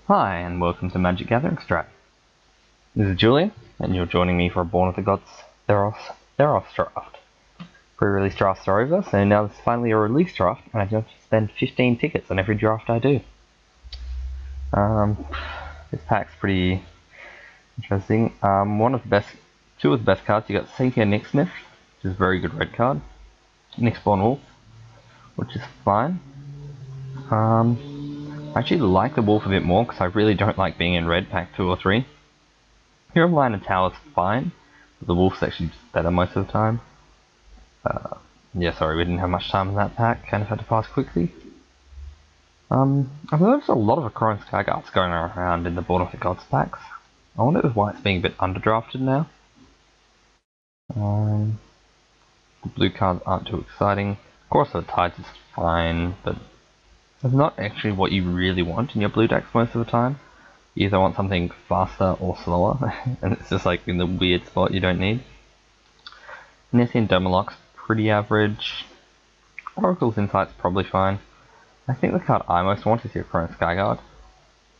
Hi, and welcome to Magic Gathering Strat. This is Julian, and you're joining me for a Born of the Gods-ths-ths draft. Pre-release drafts are over, so now this is finally a release draft, and I have to spend 15 tickets on every draft I do. This pack's pretty interesting. Two of the best cards, you got Satyr Nicksmith, which is a very good red card. Nyxborn Wolf, which is fine. I actually like the Wolf a bit more because I really don't like being in red pack 2 or 3. Hero of Line and Tower is fine, but the Wolf's actually just better most of the time. Yeah, sorry, we didn't have much time in that pack, kind of had to pass quickly. I've noticed a lot of Akron Skyguards going around in the Born of the Gods packs. I wonder why it's being a bit underdrafted now. The blue cards aren't too exciting. Of course, the Tides is fine, but it's not actually what you really want in your blue decks most of the time. You either want something faster or slower, and it's just like in the weird spot you don't need. Nessian Domalock's pretty average. Oracle's Insight's probably fine. I think the card I most want is your Chrono Skyguard.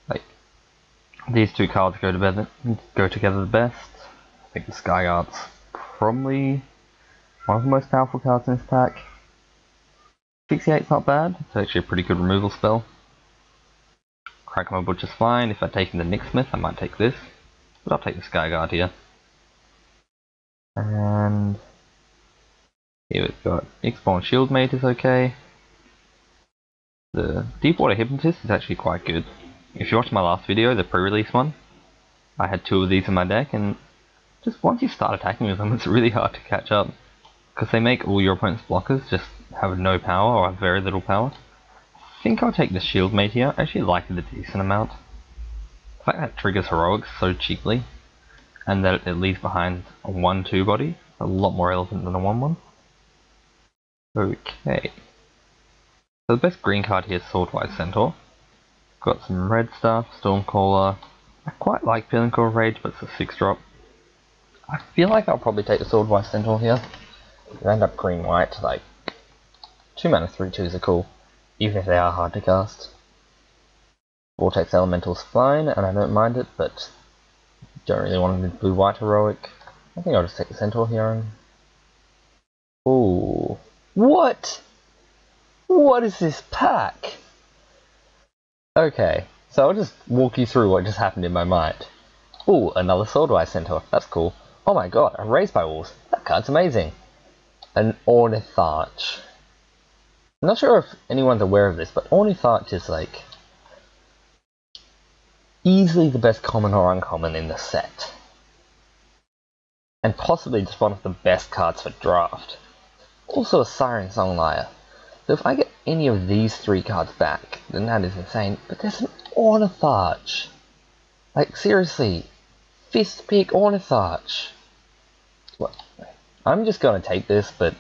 Like, these two cards go together the best. I think the Skyguard's probably one of the most powerful cards in this pack. 68's not bad, it's actually a pretty good removal spell. Crack My Butcher's fine. If I'd taken the Nicksmith, I might take this. But I'll take the Skyguard here. And here we've got Nyxborn Shieldmate is okay. The Deepwater Hypnotist is actually quite good. If you watched my last video, the pre-release one, I had 2 of these in my deck, and just once you start attacking with them, it's really hard to catch up. Because they make all your opponent's blockers just have no power or have very little power. I think I'll take the Shieldmate here. I actually like it a decent amount. The fact that it triggers Heroics so cheaply, and that it leaves behind a 1-2 body, a lot more relevant than a 1-1. Okay. So the best green card here is Swordwise Centaur. Got some red stuff, Stormcaller. I quite like Pinnacle of Rage, but it's a 6-drop. I feel like I'll probably take the Swordwise Centaur here. You end up green-white, like 2 mana 3/2s are cool, even if they are hard to cast. Vortex Elemental's fine, and I don't mind it, but don't really want a blue-white heroic. I think I'll just take the Centaur here. And ooh, what? What is this pack? Okay, so I'll just walk you through what just happened in my mind. Ooh, another Swordwise Centaur. That's cool. Oh my god, a Raised by Wolves. That card's amazing. An Ornitharch. I'm not sure if anyone's aware of this, but Ornitharch is like easily the best common or uncommon in the set. And possibly just one of the best cards for draft. Also a Siren Song Lyre. So if I get any of these 3 cards back, then that is insane. But there's an Ornitharch. Like seriously, 5th pick Ornitharch. What? I'm just gonna take this, but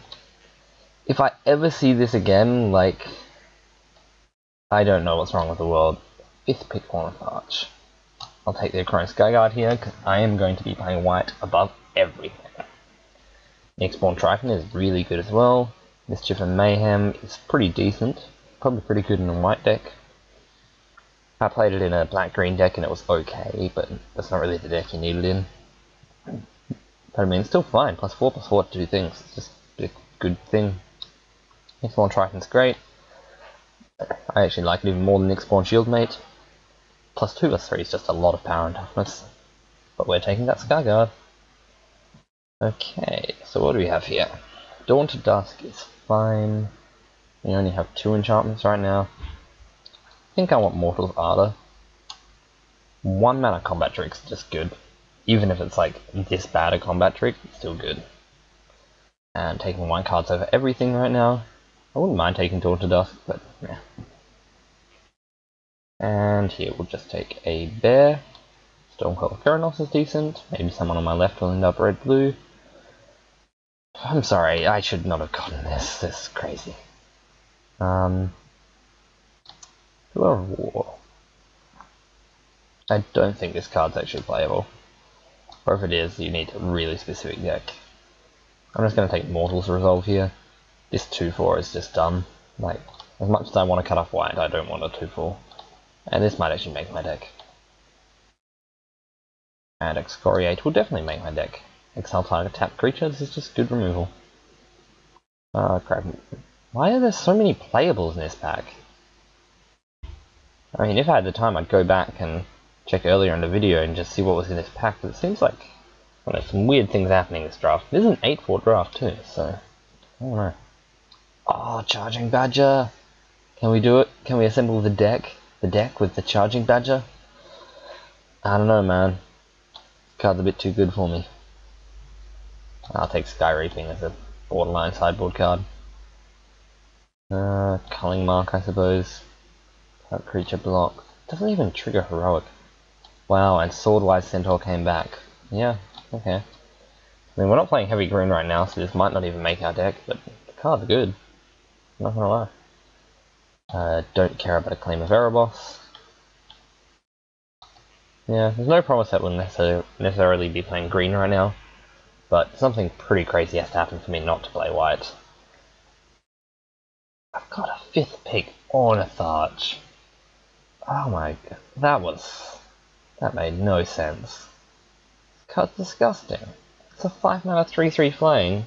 if I ever see this again, like, I don't know what's wrong with the world. 5th pick Ornitharch. I'll take the Chrono Skyguard here, because I am going to be playing white above everything. Nyxborn Triton is really good as well. Mischief and Mayhem is pretty decent. Probably pretty good in a white deck. I played it in a black-green deck and it was okay, but that's not really the deck you need it in. But I mean, it's still fine. +4/+4 to do things. It's just a good thing. Nyxborn Triton's great. I actually like it even more than Nyxborn Shieldmate. +2/+3 is just a lot of power and toughness. But we're taking that Skyguard. Okay, so what do we have here? Dawn to Dusk is fine. We only have 2 enchantments right now. I think I want Mortal's Ardor. 1 mana combat trick's just good. Even if it's like this bad a combat trick, it's still good. And taking 1 cards over everything right now. I wouldn't mind taking Dawn to Dusk, but yeah. And here we'll just take a bear. Stormcaller Keranos is decent. Maybe someone on my left will end up red-blue. I'm sorry, I should not have gotten this. This is crazy. Pillar of War. I don't think this card's actually playable. Or if it is, you need a really specific deck. I'm just going to take Mortal's Resolve here. This 2/4 is just dumb. Like, as much as I want to cut off white, I don't want a 2/4. And this might actually make my deck. And Excoriate will definitely make my deck. Exile target tap creature, this is just good removal. Crap. Why are there so many playables in this pack? I mean, if I had the time, I'd go back and check earlier in the video and just see what was in this pack, but it seems like there's some weird things happening this draft. This is an 8-4 draft too, so I don't know. Oh, Charging Badger! Can we do it? Can we assemble the deck? The deck with the Charging Badger? I don't know, man. This card's a bit too good for me. I'll take Sky Reaping as a borderline sideboard card. Culling Mark, I suppose. That creature block. Doesn't even trigger Heroic. Wow, and Swordwise Centaur came back. Yeah, okay. I mean, we're not playing heavy green right now, so this might not even make our deck, but the card's good. I'm not gonna lie. Don't care about a Claim of Erebos. Yeah, there's no promise that we'll necessarily be playing green right now, but something pretty crazy has to happen for me not to play white. I've got a 5th pick Ornitharch. Oh my god, that made no sense. This card's disgusting. It's a 5-mana 3/3 flying.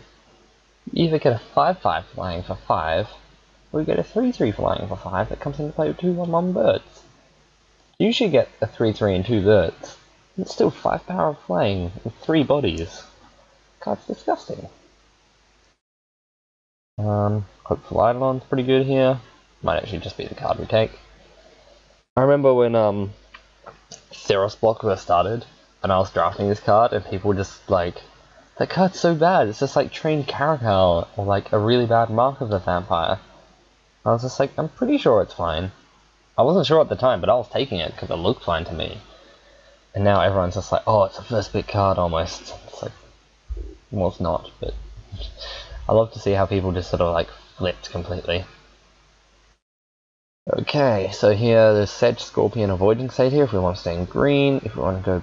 You either get a 5/5 flying for 5, or you get a 3/3 flying for 5 that comes into play with 2/1/1 birds. You usually get a 3/3 and 2 birds. It's still 5 power of flying with 3 bodies. Card's disgusting. Hopeful Eidolon's pretty good here. Might actually just be the card we take. I remember when Theros Block first started, and I was drafting this card, and people were just like, that card's so bad, it's just like Trained Caracal, or like a really bad Mark of the Vampire. I was just like, I'm pretty sure it's fine. I wasn't sure at the time, but I was taking it because it looked fine to me. And now everyone's just like, oh, it's a first pick card almost. It's like, well, it's not, but I love to see how people just sort of like flipped completely. Okay, so here there's Sedge, Scorpion, Avoiding State here if we want to stay in green. If we want to go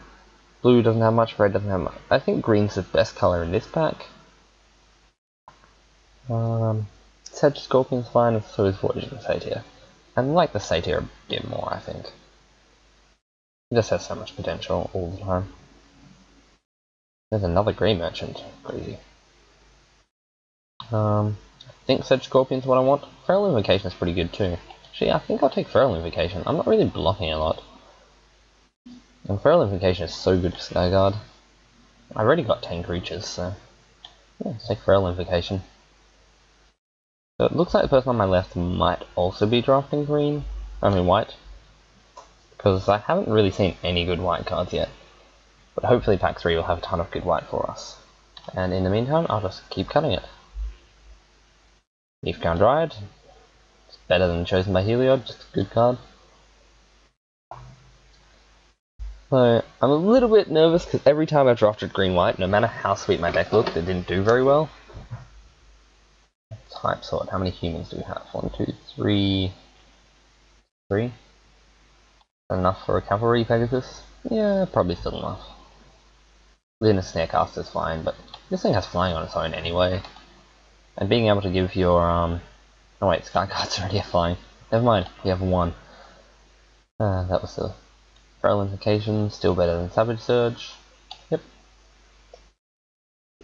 blue, doesn't have much, red doesn't have much. I think green's the best color in this pack. Sedge, Scorpion's fine, and so is Avoiding State here. I like the State here a bit more, I think. It just has so much potential all the time. There's another Grey Merchant. Crazy. I think Sedge Scorpion's what I want. Feral Invocation is pretty good too. Actually, I think I'll take Feral Invocation. I'm not really blocking a lot. And Feral Invocation is so good for Skyguard. I've already got 10 creatures, so yeah, let's take Feral Invocation. So it looks like the person on my left might also be drafting green. I mean white. Because I haven't really seen any good white cards yet. But hopefully pack 3 will have a ton of good white for us. And in the meantime, I'll just keep cutting it. Leafcrown Dryad. It's better than Chosen by Heliod, just a good card. So, I'm a little bit nervous because every time I've drafted green-white, no matter how sweet my deck looked, it didn't do very well. Type sort, how many humans do we have? 1, 2, 3... 3? Enough for a Cavalry Pegasus? Yeah, probably still enough. Lunar Snarecaster is fine, but this thing has flying on its own anyway. And being able to give your, oh wait, Skyguard's already have flying. Never mind, we have 1. That was the Feral Invocation, still better than Savage Surge. Yep.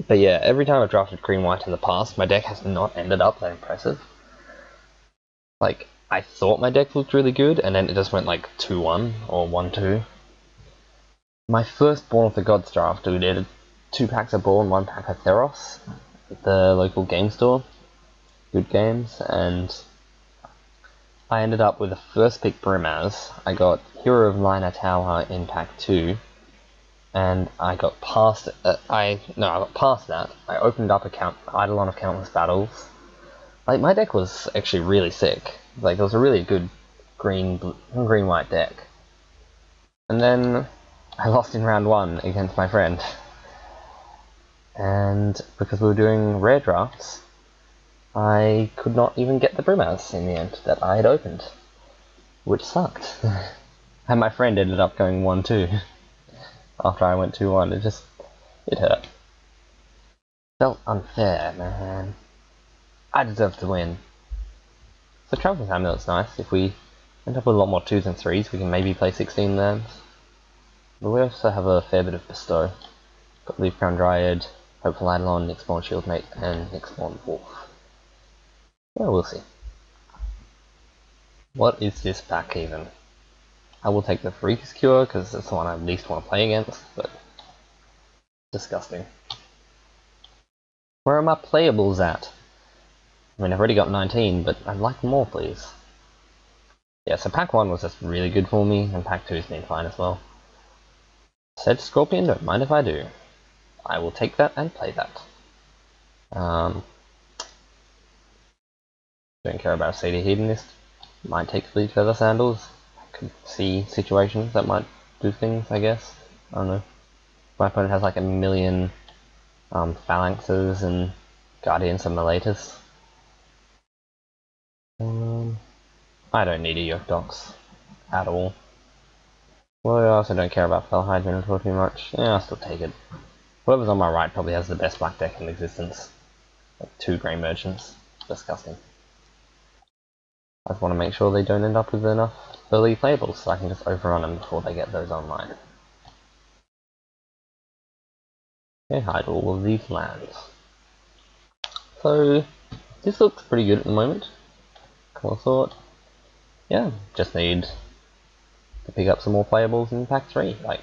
But yeah, every time I've drafted green-white in the past, my deck has not ended up that impressive. Like, I thought my deck looked really good, and then it just went like 2-1 or 1-2. My first Born of the Gods draft, we did 2 packs of Ball and 1 pack of Theros at the local game store. Good games, and I ended up with the first pick Brimaz. I got Hero of Lina Tower in pack 2, and I got past I got past that. I opened up Eidolon of Countless Battles. Like, my deck was actually really sick. Like, it was a really good green-white deck. And then I lost in round 1 against my friend. And because we were doing rare drafts, I could not even get the Brimaz in the end that I had opened. Which sucked. And my friend ended up going 1-2 after I went 2-1. It hurt. Felt unfair, man. I deserve to win. So Traveler's Amulet's nice if we End up with a lot more 2s and 3s. We can maybe play 16 lands. But we also have a fair bit of bestow. Got Leaf Crown Dryad, Hopeful Eidolon, Nyxborn Shieldmate, and Nyxborn Wolf. Yeah, we'll see. What is this pack even? I will take the Freak's Cure because that's the one I least want to play against, but disgusting. Where are my playables at? I mean, I've already got 19, but I'd like more, please. Yeah, so pack 1 was just really good for me, and pack 2's been fine as well. Said Scorpion, don't mind if I do. I will take that and play that. Don't care about Sadie Hedonist. Might take Fleet Feather Sandals. I could see situations that might do things, I guess. I don't know. My opponent has like a million Phalanxes and Guardians of Meletus. I don't need a Yoke Dox at all. Well, I also don't care about Fellhide Minotaur too much. Yeah, I'll still take it. Whoever's on my right probably has the best black deck in existence. Like 2 Grey Merchants. Disgusting. I just want to make sure they don't end up with enough early playables so I can just overrun them before they get those online. Okay, hide all of these lands. So, this looks pretty good at the moment. Consort. Yeah, just need to pick up some more playables in pack 3. Like,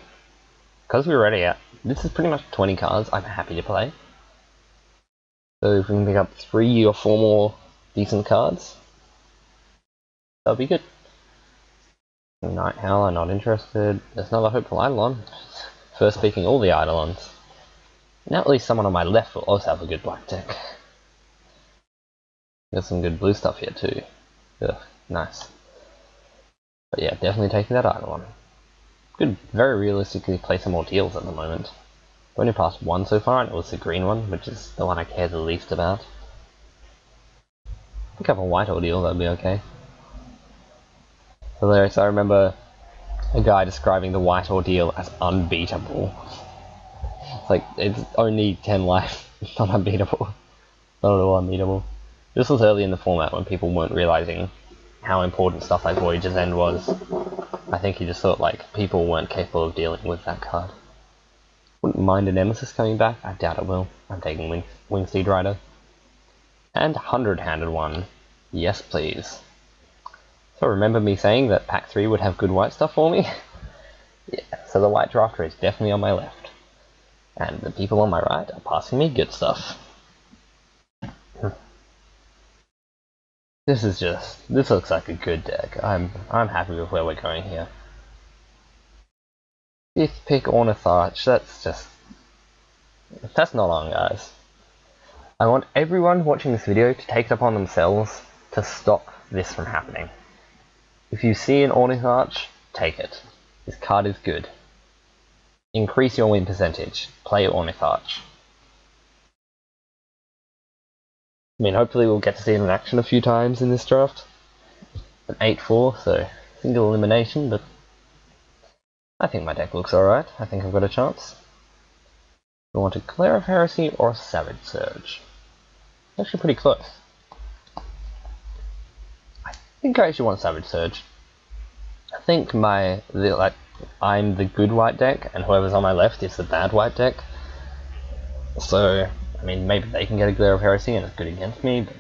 because we're already at, this is pretty much 20 cards I'm happy to play. So if we can pick up 3 or 4 more decent cards, that'll be good. Night Howler, not interested. There's another Hopeful Eidolon. First picking all the Eidolons. Now at least someone on my left will also have a good black deck. There's some good blue stuff here too. Ugh, nice. But yeah, definitely taking that Eidolon. Could very realistically play some more deals at the moment. I've only passed 1 so far, and it was the green one, which is the one I care the least about. Pick up a white ordeal, that'd be okay. Hilarious, I remember a guy describing the white ordeal as unbeatable. It's like, it's only 10 life, it's not unbeatable. Not at all unbeatable. This was early in the format when people weren't realizing how important stuff like Voyage's End was. I think he just thought like people weren't capable of dealing with that card. Wouldn't mind a Nemesis coming back, I doubt it will. I'm taking Wingsteed Rider. And 100-handed one. Yes please. So remember me saying that pack 3 would have good white stuff for me? Yeah, so the white drafter is definitely on my left. And the people on my right are passing me good stuff. This looks like a good deck. I'm happy with where we're going here. 5th pick Ornitharch, that's not on, guys. I want everyone watching this video to take it upon themselves to stop this from happening. If you see an Ornitharch, take it. This card is good. Increase your win percentage. Play Ornitharch. I mean, hopefully we'll get to see it in action a few times in this draft. An 8-4, so single elimination, but I think my deck looks alright. I think I've got a chance. We want a Glare of Heresy or a Savage Surge. Actually pretty close. I think I actually want Savage Surge. I think I'm the good white deck, and whoever's on my left is the bad white deck. So, I mean, maybe they can get a Glare of Heresy and it's good against me, but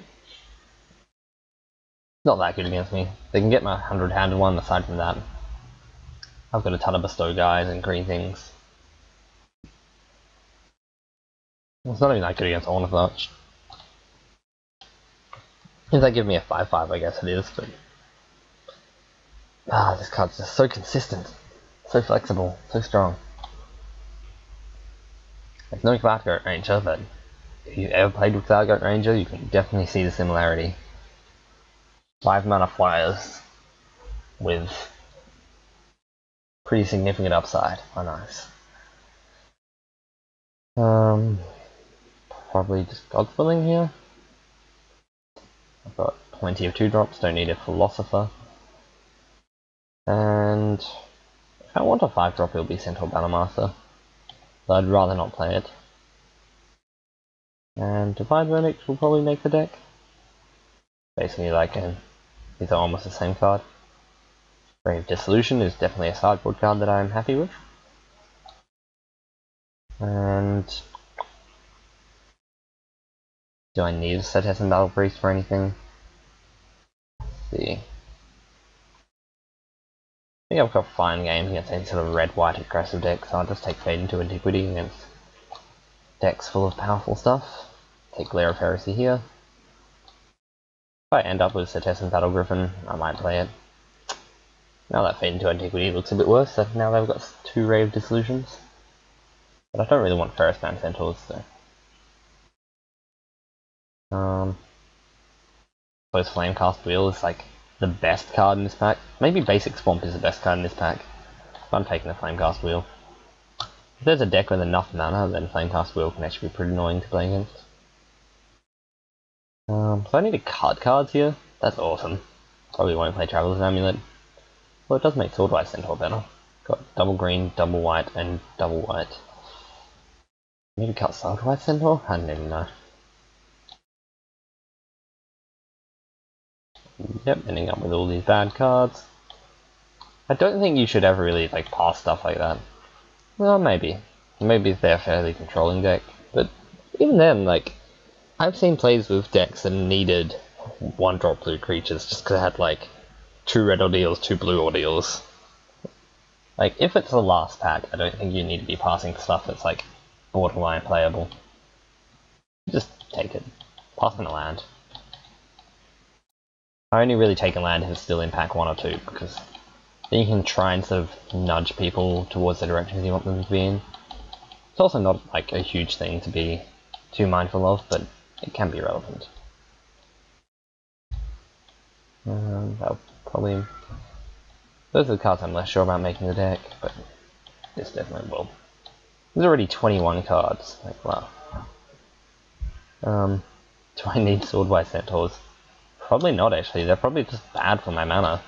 not that good against me. They can get my 100-handed one. Aside from that, I've got a ton of bestow guys and green things. It's not even that good against Ornitharch. If they give me a 5-5, I guess it is, but this card's just so consistent, so flexible, so strong. It's no Cloudgoat Ranger, but if you've ever played with Cloudgoat Ranger, you can definitely see the similarity. 5 mana flyers with pretty significant upside. Oh, nice. Probably just Godspelling here. I've got plenty of 2-drops, don't need a Philosopher. And if I want a 5-drop, it'll be Centaur Battlemaster. But I'd rather not play it. And Divine Verdict will probably make the deck. Basically, like, these are almost the same card. Brave Dissolution is definitely a sideboard card that I'm happy with. And do I need a Cetizen Battle Priest for anything? Let's see. I think I've got fine games against any sort of red-white aggressive deck, so I'll just take Fade into Antiquity against decks full of powerful stuff. Take Glare of Heresy here. If I end up with Cetizen Battle Griffin, I might play it. Now that Fade into Antiquity looks a bit worse, so now they've got 2 Brave Dissolutions. But I don't really want Ferrous Man Centaurs, so... Suppose Flamecast Wheel is like the best card in this pack. Maybe Basic Swamp is the best card in this pack. But I'm taking the Flamecast Wheel. If there's a deck with enough mana, then Flamecast Wheel can actually be pretty annoying to play against. So I need to cut cards here. That's awesome. Probably won't play Traveler's Amulet. Well, it does make Swordwise Centaur better. Got double green, double white, and double white. Maybe cut Swordwise Centaur? I don't even know. Yep, ending up with all these bad cards. I don't think you should ever really like pass stuff like that. Well, maybe. Maybe if they're a fairly controlling deck. But even then, like, I've seen plays with decks that needed 1-drop blue creatures just because it had like 2 red ordeals, 2 blue ordeals. Like, if it's the last pack, I don't think you need to be passing stuff that's like borderline playable. Just take it. Pass me a land. I only really take a land if it's still in pack 1 or 2, because then you can try and sort of nudge people towards the directions you want them to be in. It's also not like a huge thing to be too mindful of, but it can be relevant. That'll probably... Those are the cards I'm less sure about making the deck, but this definitely will. There's already 21 cards, like wow. Do I need Swordwise Centaurs? Probably not actually, they're probably just bad for my mana.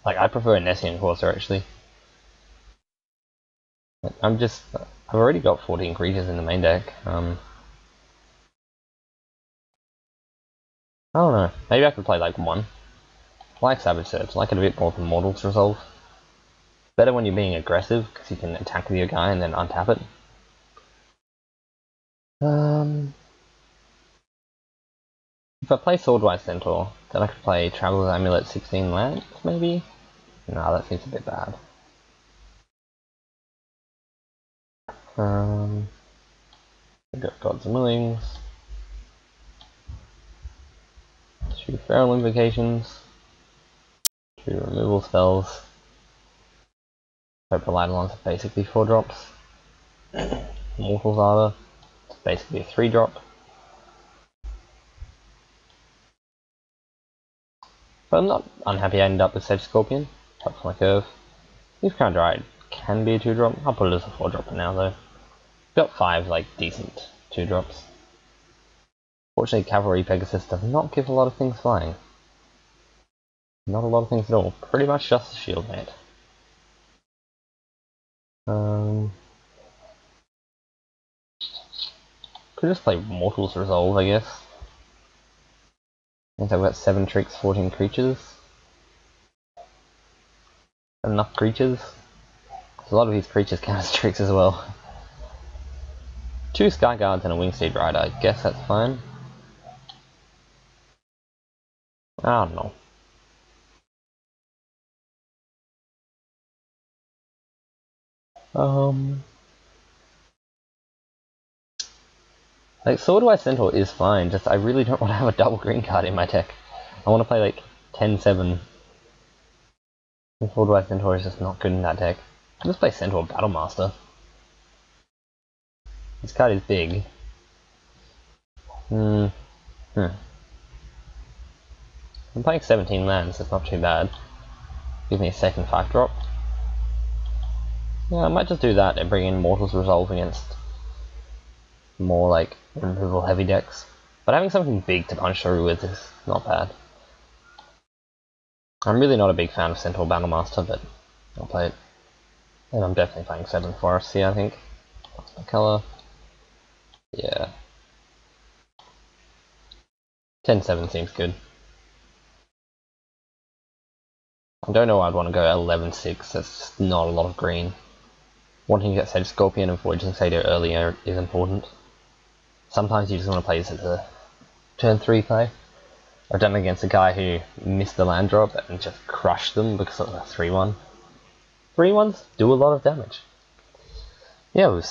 Like, I prefer a Nessian Courser actually. I've already got 14 creatures in the main deck. I don't know, maybe I could play like 1. I like Savage Surge, I like it a bit more than Mortal's Resolve. It's better when you're being aggressive, because you can attack with your guy and then untap it. If I play Swordwise Centaur, then I could play Traveler's Amulet 16 lands, maybe? No, that seems a bit bad. We've got Gods and Willings. 2 Feral Invocations. 2 removal spells. Hope the Eidolons are basically 4 drops. Mortal's Arbor, it's basically a 3 drop. But I'm not unhappy I ended up with Sedge Scorpion. That's my curve. Leaf Crown Dryad can be a 2 drop. I'll put it as a 4 drop for now though. Got 5 like decent 2 drops. Fortunately, Cavalry Pegasus does not give a lot of things flying. Not a lot of things at all. Pretty much just a shield mate. Could just play Mortal's Resolve, I guess. Means I've got 7 tricks, 14 creatures. Enough creatures. A lot of these creatures count as tricks as well. 2 Sky Guards and a Wingsteed Rider, I guess that's fine. I don't know. Like, Swordwise Centaur is fine, just I really don't want to have a double green card in my deck. I want to play like 10-7. Swordwise Centaur is just not good in that deck. I'll just play Centaur Battlemaster. This card is big. I'm playing 17 lands, that's not too bad. Give me a second 5 drop. Yeah, I might just do that and bring in Mortal's Resolve against more like removal heavy decks. But having something big to punch through with is not bad. I'm really not a big fan of Centaur Battlemaster, but I'll play it. And I'm definitely playing 7 Forests here, I think. What's my colour? Yeah. 10-7 seems good. I don't know why I'd want to go 11-6, that's not a lot of green. Wanting to get Sage Scorpion and Voyaging Satyr earlier is important. Sometimes you just want to play this as a turn 3 play. I've done it against a guy who missed the land drop and just crushed them because of a 3-1. 3-1s do a lot of damage. Yeah, we've